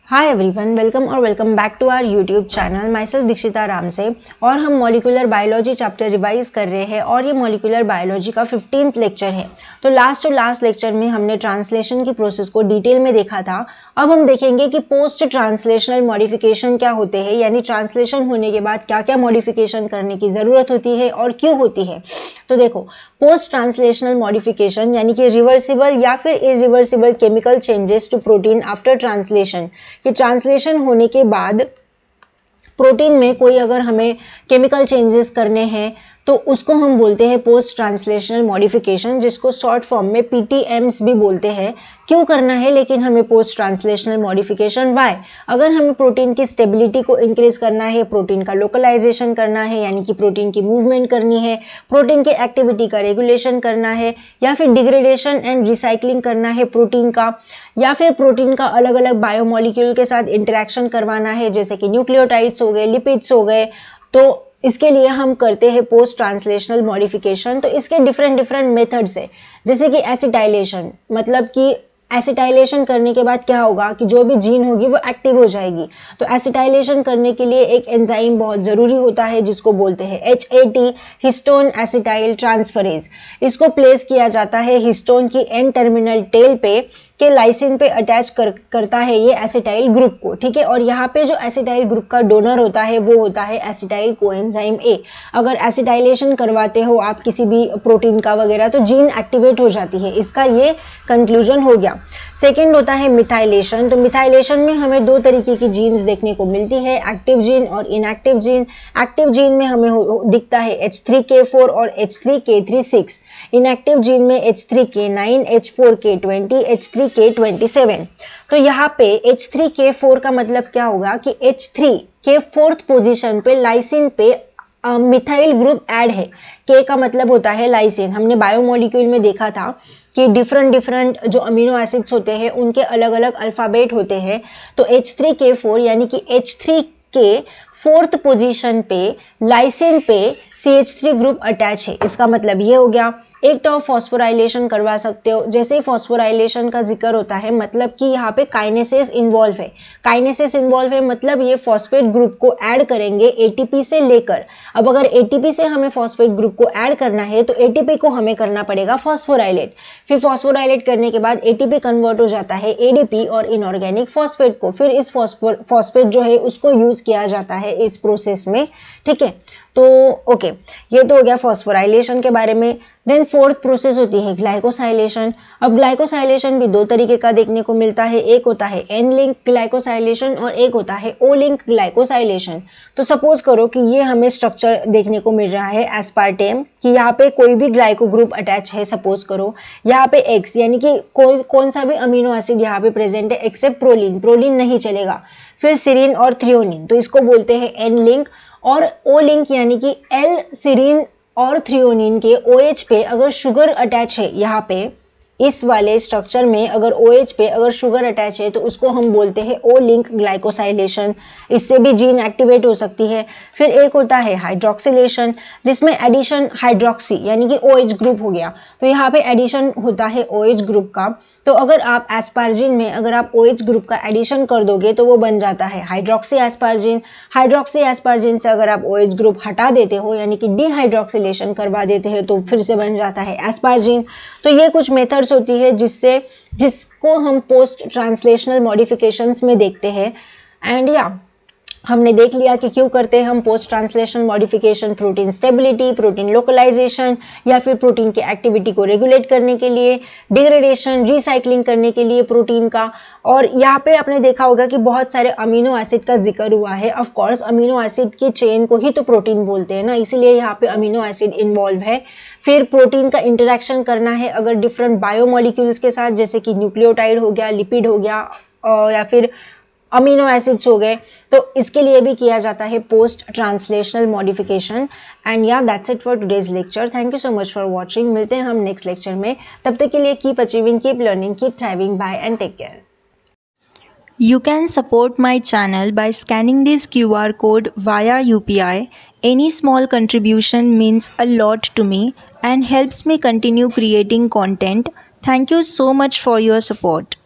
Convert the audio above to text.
हाय everyone, welcome और welcome back to our YouTube channel. Myself Dikshita Ram से, और हम मॉलिक्यूलर बायोलॉजी चैप्टर रिवाइज कर रहे हैं और ये मॉलिक्यूलर बायोलॉजी का 15th लेक्चर है। तो लास्ट लेक्चर में हमने ट्रांसलेशन की प्रोसेस को डिटेल में देखा था। अब हम देखेंगे कि पोस्ट ट्रांसलेशनल मॉडिफिकेशन क्या होते हैं, यानी ट्रांसलेशन होने के बाद क्या क्या मॉडिफिकेशन करने की ज़रूरत होती है और क्यों होती है। तो देखो, पोस्ट ट्रांसलेशनल मॉडिफिकेशन यानी कि रिवर्सिबल या फिर irreversible chemical changes to protein after translation, कि ट्रांसलेशन होने के बाद प्रोटीन में कोई अगर हमें केमिकल चेंजेस करने हैं तो उसको हम बोलते हैं पोस्ट ट्रांसलेशनल मॉडिफिकेशन, जिसको शॉर्ट फॉर्म में PTMs भी बोलते हैं। क्यों करना है लेकिन हमें पोस्ट ट्रांसलेशनल मॉडिफिकेशन? वाई? अगर हमें प्रोटीन की स्टेबिलिटी को इंक्रीज करना है, प्रोटीन का लोकलाइजेशन करना है यानी कि प्रोटीन की मूवमेंट करनी है, प्रोटीन की एक्टिविटी का रेगुलेशन करना है, या फिर डिग्रेडेशन एंड रिसाइकलिंग करना है प्रोटीन का, या फिर प्रोटीन का अलग अलग बायोमोलिक्यूल के साथ इंटरेक्शन करवाना है, जैसे कि न्यूक्लियोटाइड्स हो गए, लिपिड्स हो गए, तो इसके लिए हम करते हैं पोस्ट ट्रांसलेशनल मॉडिफिकेशन। तो इसके डिफरेंट मेथड्स है, जैसे कि एसिटाइलेशन, मतलब कि एसिटाइलेशन करने के बाद क्या होगा कि जो भी जीन होगी वो एक्टिव हो जाएगी। तो एसिटाइलेशन करने के लिए एक एंजाइम बहुत ज़रूरी होता है जिसको बोलते हैं HAT, हिस्टोन एसिटाइल ट्रांसफरेज। इसको प्लेस किया जाता है हिस्टोन की एन टर्मिनल टेल पे के लाइसिन पे अटैच करता है ये एसिटाइल ग्रुप को, ठीक है। और यहाँ पे जो एसिटाइल ग्रुप का डोनर होता है वो होता है एसिटाइल कोएंजाइम A। अगर एसिटाइलेशन करवाते हो आप किसी भी प्रोटीन का वगैरह तो जीन एक्टिवेट हो जाती है। इसका ये कंक्लूजन हो गया। सेकेंड होता है मिथाइलेशन। तो मिथाइलेशन में हमें दो तरीके की जीन्स देखने को मिलती है, एक्टिव जीन और इनएक्टिव जीन। एक्टिव जीन में हमें दिखता है H3K4 और H3K36, इनएक्टिव जीन में H3K9, H4K20, H3K27। तो यहाँ पे H3K4 का मतलब क्या होगा कि H3 के 4th पोजीशन पे लाइसिन पे मिथाइल ग्रुप ऐड है। K का मतलब होता है लाइसिन। हमने बायोमोलिक्यूल में देखा था कि डिफरेंट जो अमीनो एसिड्स होते हैं उनके अलग अलग अल्फ़ाबेट होते हैं। तो H3K4 यानी कि H3 के 4th पोजीशन पे लाइसिन पे CH3 ग्रुप अटैच है। इसका मतलब ये हो गया। एक तो आप फॉस्फोराइलेशन करवा सकते हो। जैसे ही फॉस्फोराइलेशन का जिक्र होता है मतलब कि यहाँ पे काइनेसिस इन्वॉल्व है। काइनेसिस इन्वॉल्व है मतलब ये फॉस्फेट ग्रुप को ऐड करेंगे ATP से लेकर। अब अगर ATP से हमें फॉस्फेट ग्रुप को ऐड करना है तो ATP को हमें करना पड़ेगा फॉस्फोराइलेट। फिर फॉस्फोराइलेट करने के बाद ATP कन्वर्ट हो जाता है ADP और इनऑर्गेनिक फॉस्फेट को। फिर इस फॉस्फेट जो है उसको यूज किया जाता है इस प्रोसेस में, ठीक है। तो ओके, ये तो हो गया फॉस्फोराइलेशन के बारे में। देन 4th प्रोसेस होती है ग्लाइकोसाइलेशन। अब ग्लाइकोसाइलेशन भी दो तरीके का देखने को मिलता है, एक होता है N लिंक ग्लाइकोसाइलेशन और एक होता है O लिंक ग्लाइकोसाइलेशन। तो सपोज करो कि ये हमें स्ट्रक्चर देखने को मिल रहा है एस्पार्टेम, कि यहाँ पे कोई भी ग्लाइको ग्रुप अटैच है। सपोज करो यहाँ पे X यानी कि कौन सा भी अमीनो एसिड यहाँ पे प्रेजेंट है एक्सेप्ट प्रोलीन, प्रोलीन नहीं चलेगा। फिर सिरीन और थ्रियोनिन, तो इसको बोलते हैं N लिंक। और O लिंक यानी कि L सिरीन और थ्रियोनिन के OH पे अगर शुगर अटैच है, यहाँ पे इस वाले स्ट्रक्चर में अगर OH पे अगर शुगर अटैच है तो उसको हम बोलते हैं O लिंक ग्लाइकोसाइलेशन। इससे भी जीन एक्टिवेट हो सकती है। फिर एक होता है हाइड्रोक्सिलेशन, जिसमें एडिशन हाइड्रोक्सी यानी कि OH ग्रुप हो गया। तो यहाँ पे एडिशन होता है OH ग्रुप का। तो अगर आप एस्पार्जिन में अगर आप OH ग्रुप का एडिशन कर दोगे तो वो बन जाता है हाइड्रोक्सी एस्पार्जिन। हाइड्रोक्सी एस्पार्जिन से अगर आप OH ग्रुप हटा देते हो यानी कि डिहाइड्रोक्सिलेशन करवा देते हैं तो फिर से बन जाता है एस्पार्जिन। तो ये कुछ मेथड होती है जिसको हम पोस्ट ट्रांसलेशनल मॉडिफिकेशंस में देखते हैं। एंड या हमने देख लिया कि क्यों करते हैं हम post translation modification, protein stability, protein localisation, या फिर प्रोटीन की एक्टिविटी को रेगुलेट करने के लिए, डिग्रेडेशन, रिसाइकलिंग करने के लिए प्रोटीन का। और यहाँ पे आपने देखा होगा कि बहुत सारे अमीनो एसिड का जिक्र हुआ है। ऑफ कोर्स अमीनो एसिड की चेन को ही तो प्रोटीन बोलते हैं ना, इसीलिए यहाँ पे अमीनो एसिड इन्वॉल्व है। फिर प्रोटीन का इंटरेक्शन करना है अगर डिफरेंट बायोमोलिक्यूल्स के साथ, जैसे कि न्यूक्लियोटाइड हो गया, लिपिड हो गया, या फिर अमीनो एसिड्स हो गए, तो इसके लिए भी किया जाता है पोस्ट ट्रांसलेशनल मॉडिफिकेशन। एंड या that's it for today's lecture. Thank you so much for watching. मिलते हैं हम नेक्स्ट लेक्चर में। तब तक के लिए keep achieving, keep learning, keep thriving, bye and take care. You can support my channel by scanning this QR code via UPI. Any small contribution means a lot to me and helps me continue creating content. Thank you so much for your support.